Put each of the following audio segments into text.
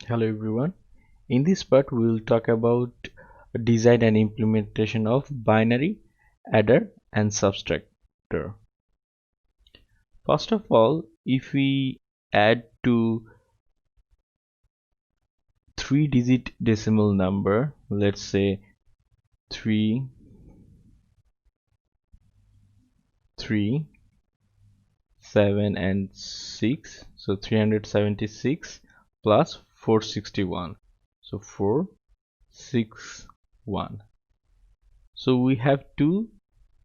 Hello everyone. In this part we will talk about design and implementation of binary, adder and subtractor. First of all, if we add to 3-digit decimal number, let's say 3, 7 and 6, so 376 plus 461, so 461. So we have two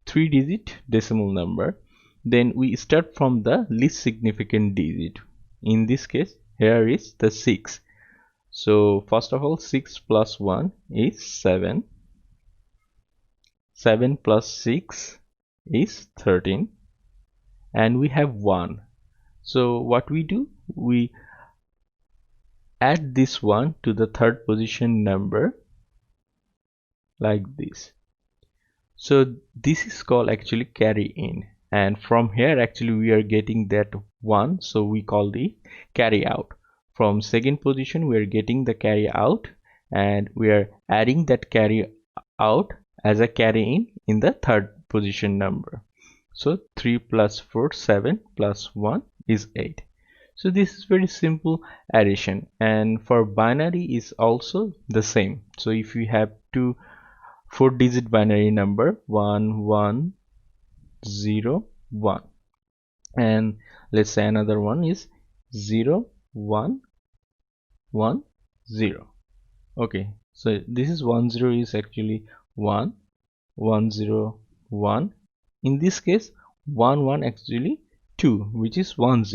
3-digit decimal number. Then we start from the least significant digit. In this case, here is the 6. So first of all, 6 plus 1 is 7. 7 plus 6 is 13. And we have 1. So what we do, we add this one to the third position number like this. So this is called actually carry in, and from here actually we are getting that 1, so we call the carry out. From second position we are getting the carry out, and we are adding that carry out as a carry in the third position number. So 3 plus 4, 7 plus 1 is 8. So this is very simple addition, and for binary is also the same. So if we have two 4-digit binary number 1101, and let's say another one is 0110. Okay, so this is 10 is actually 101. In this case 11 actually 2, which is 10.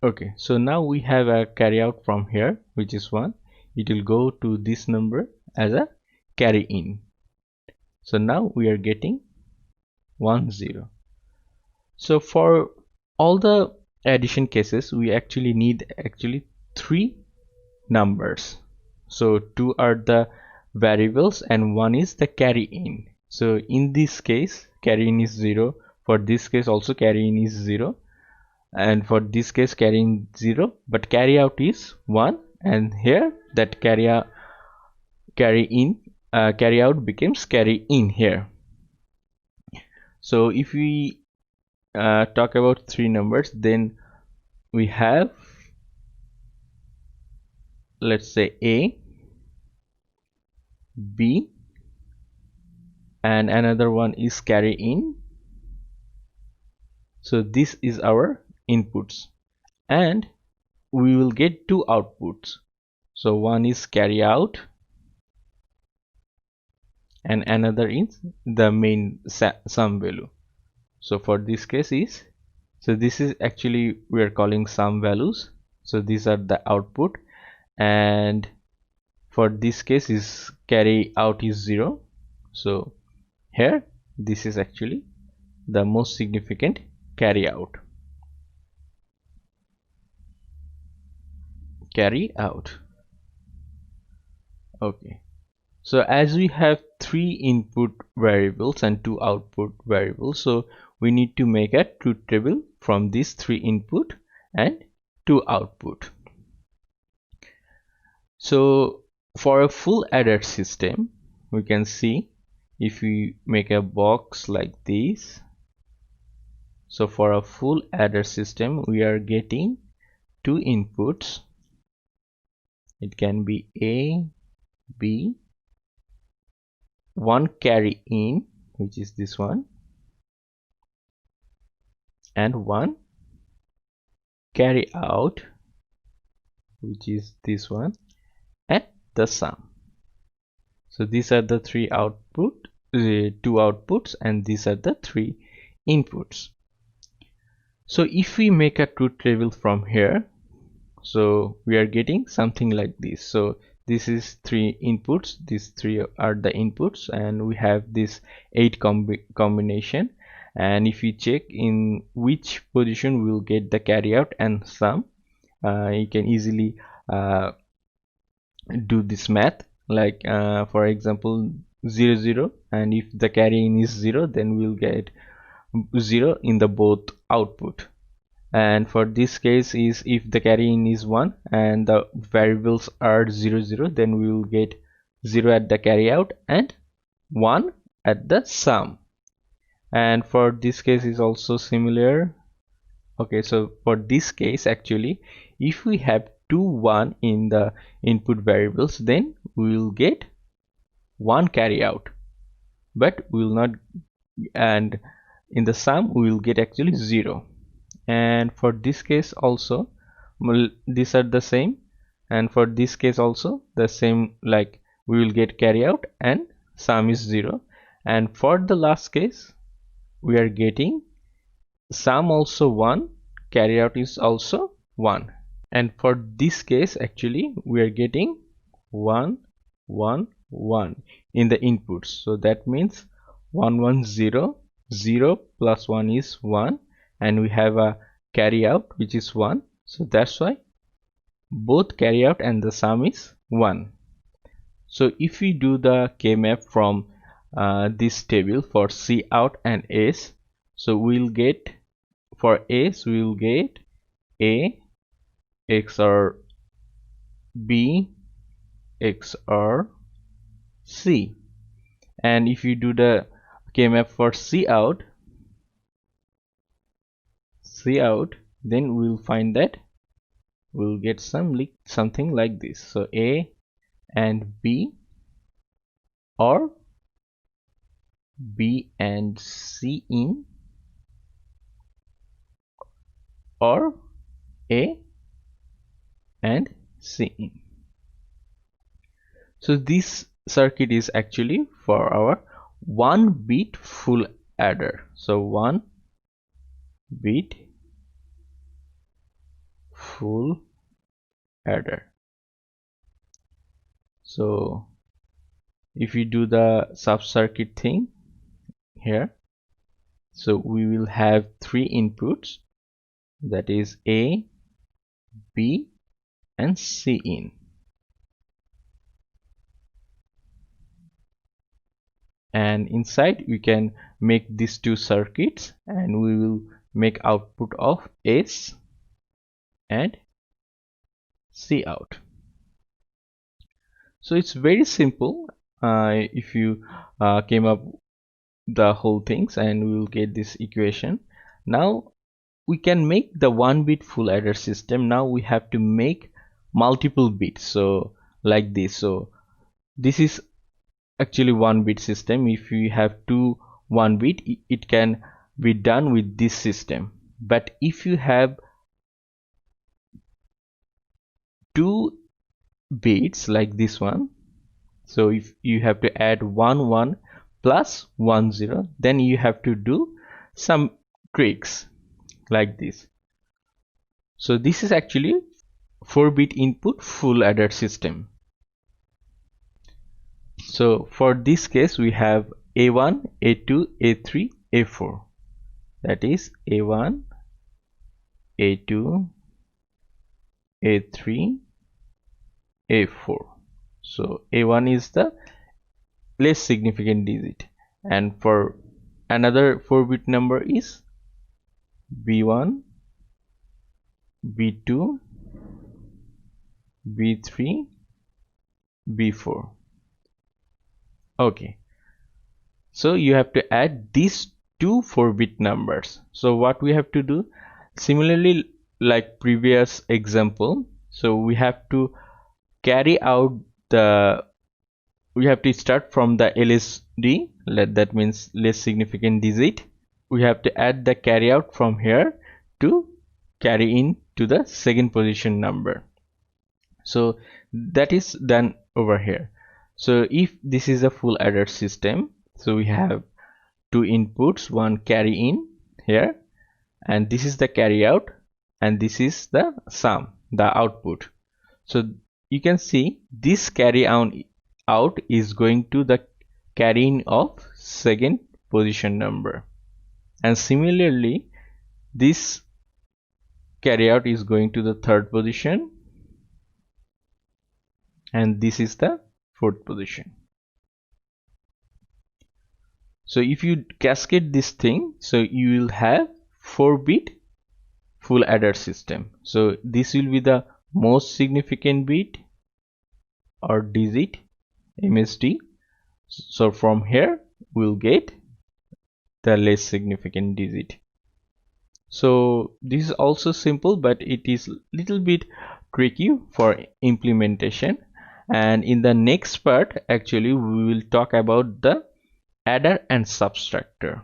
Okay, so now we have a carry out from here, which is 1. It will go to this number as a carry in. So now we are getting 10. So for all the addition cases, we actually need 3 numbers. So 2 are the variables and 1 is the carry in. So in this case carry in is 0. For this case also carry in is 0. And for this case carry in 0, but carry out is 1, and here that carry out becomes carry in here. So if we talk about 3 numbers, then we have, let's say, A, B, and another one is carry in. So this is our inputs, and we will get 2 outputs. So one is carry out and another is the main sum value. So for this case is, so this is actually we are calling sum values. So these are the output, and for this case is carry out is 0. So here this is actually the most significant carry out. Okay, so as we have 3 input variables and 2 output variables, so we need to make a truth table from these 3 input and 2 output. So for a full adder system, we can see if we make a box like this. So for a full adder system we are getting 2 inputs. It can be A, B, 1 carry in, which is this one, and 1 carry out, which is this one, and the sum. So these are the 3 output, 2 outputs, and these are the 3 inputs. So if we make a truth table from here, so we are getting something like this. So this is 3 inputs, these 3 are the inputs, and we have this 8 combination, and if you check in which position we will get the carry out and sum, you can easily do this math, like for example 0 0, and if the carry in is 0, then we'll get 0 in the both output, and for this case is if the carry in is 1 and the variables are 0 0, then we will get 0 at the carry out and 1 at the sum. And for this case is also similar. Okay, so for this case actually if we have 2 1 in the input variables, then we will get 1 carry out, but we will not, and in the sum we will get actually 0. And for this case also, well, these are the same, and for this case also the same, like we will get carry out and sum is 0. And for the last case we are getting sum also 1, carry out is also 1. And for this case actually we are getting 1 1 1 in the inputs, so that means 1 1 0, 0 plus 1 is 1, and we have a carry out which is 1, so that's why both carry out and the sum is 1. So if we do the K-map from this table for C out and S, so we'll get, for S we will get A XOR B XOR C, and if you do the K-map for C out, then we'll find that we'll get something like this. So A and B, or B and C in, or A and C in. So this circuit is actually for our 1 bit full adder. So 1 bit full adder. So if we do the sub circuit thing here, so we will have 3 inputs, that is A, B and C in. And inside we can make these 2 circuits, and we will make output of S and C out. So it's very simple if you came up the whole things, and we will get this equation. Now we can make the 1 bit full adder system. Now we have to make multiple bits, so like this. So this is actually 1 bit system. If you have 2 1 bit, it can be done with this system. But if you have 2 bits like this one, so if you have to add 1 1 plus 1 0, then you have to do some tricks like this. So this is actually 4 bit input full adder system. So for this case we have A1, A2, A3, A4, that is A1, A2, A3, A4. So A1 is the less significant digit, and for another 4 bit number is B1, B2, B3, B4. Okay, so you have to add these 2 4 bit numbers. So what we have to do, similarly like previous example, so we have to carry out the, we have to start from the LSD, that means less significant digit. We have to add the carry out from here to carry in to the second position number. So that is done over here. So if this is a full adder system, so we have 2 inputs, one carry in here, and this is the carry out, and this is the sum, the output. So you can see this carry out is going to the carry in of second position number, and similarly this carry out is going to the third position, and this is the fourth position. So if you cascade this thing, so you will have 4 bit full adder system. So this will be the most significant bit or digit, MSD. So from here we'll get the less significant digit. So this is also simple, but it is little bit tricky for implementation, and in the next part actually we will talk about the adder and subtractor.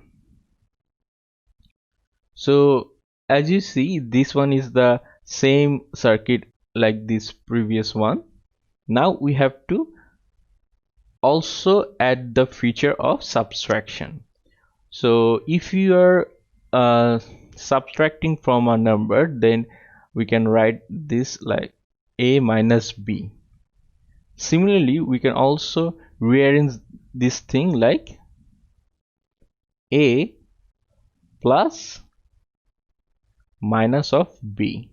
So as you see, this one is the same circuit like this previous one. Now we have to also add the feature of subtraction. So if you are subtracting from a number, then we can write this like a minus b. Similarly, we can also rearrange this thing like a plus minus of b.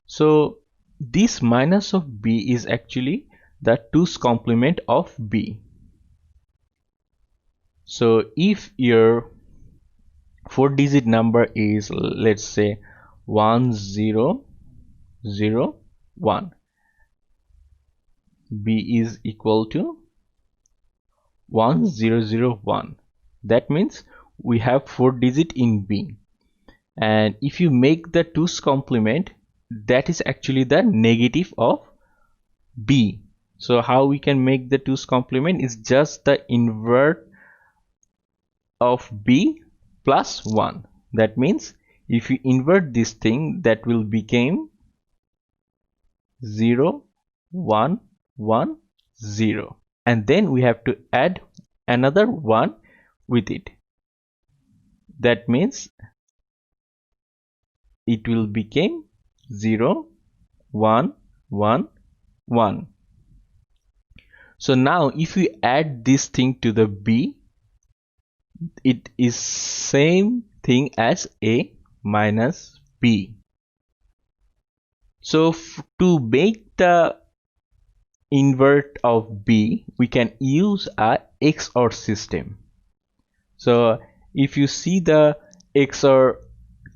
So this minus of b is actually the 2's complement of b. So if your 4-digit number is, let's say, 1001, b is equal to 1001. That means we have 4 digit in b, and if you make the 2's complement, that is actually the negative of b. So how we can make the 2's complement is just the invert of b plus 1. That means if you invert this thing, that will become 0 1 1 0, and then we have to add another 1 with it. That means it will become 0 1 1 1. So now if we add this thing to the b, it is same thing as a minus b. So to make the invert of b, we can use a XOR system. So if you see the XOR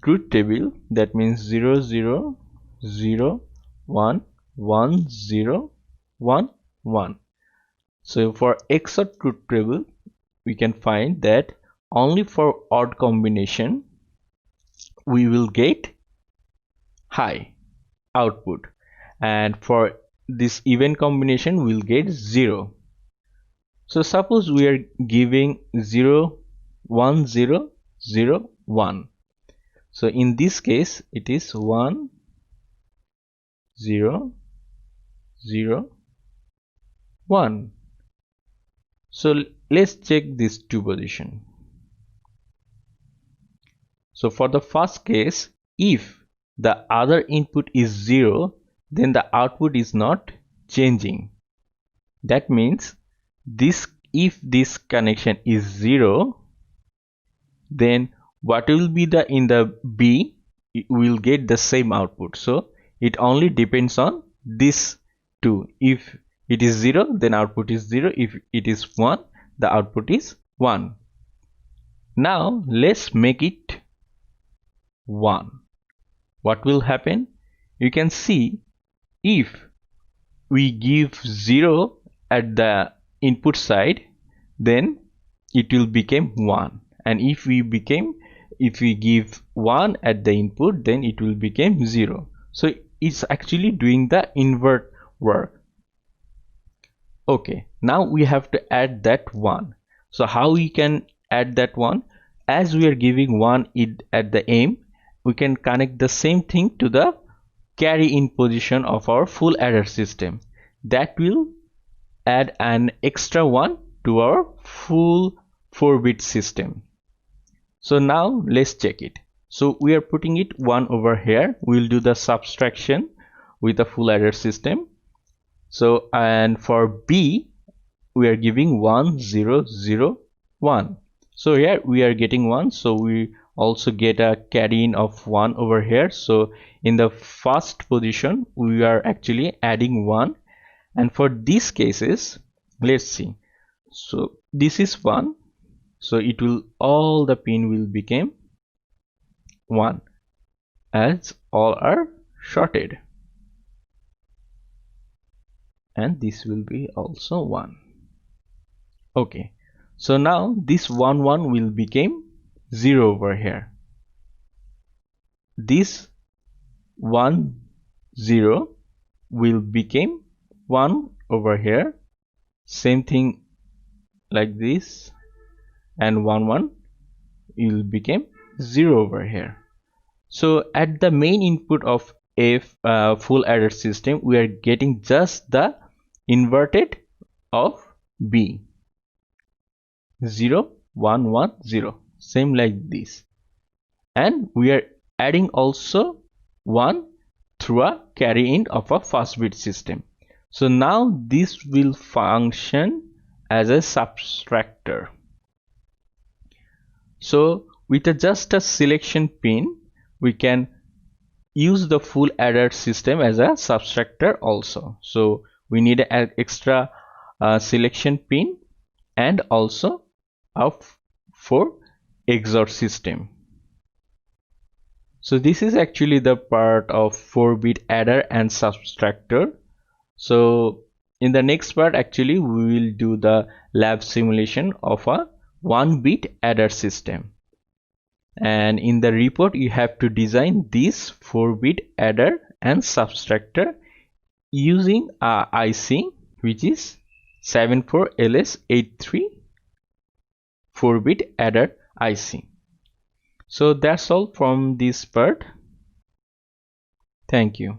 truth table, that means 0 0 0 1 1 0 1 1. So for XOR truth table, we can find that only for odd combination we will get high output, and for this even combination we'll get 0. So suppose we are giving 0 1 0 0 1. So in this case it is 1 0 0 1. So let's check this 2 position. So for the first case, if the other input is 0, then the output is not changing. That means if this connection is 0, then what will be in the B, we will get the same output. So it only depends on this 2. If it is 0, then output is 0. If it is 1, the output is 1. Now let's make it 1. What will happen? You can see if we give 0 at the input side, then it will become 1, and if we give 1 at the input, then it will become 0. So it's actually doing the invert work. Okay, now we have to add that 1. So how we can add that 1? As we are giving 1 at the aim, we can connect the same thing to the carry in position of our full adder system. That will add an extra 1 to our full 4-bit system. So now let's check it. So we are putting it 1 over here. We'll do the subtraction with the full adder system. So, and for B, we are giving 1 0 0 1. So here we are getting 1, so we also get a carry in of 1 over here. So in the first position we are actually adding 1, and for these cases, let's see. So this is 1, so it will, all the pin will become 1, as all are shorted, and this will be also 1. Okay, so now this 1 1 will become 0 over here. This 1 0 will become 1 over here, same thing like this, and 1 1 will become 0 over here. So at the main input of a full adder system, we are getting just the inverted of B, 0 1 1 0, same like this, and we are adding also 1 through a carry in of a first bit system. So now this will function as a subtractor. So with just a selection pin, we can use the full adder system as a subtractor also. So we need an extra selection pin and also for Xor system. So this is actually the part of 4-bit adder and subtractor. So in the next part, actually we will do the lab simulation of a 1-bit adder system, and in the report you have to design this 4-bit adder and subtractor using a IC which is 74LS83 4-bit adder IC. So that's all from this part. Thank you.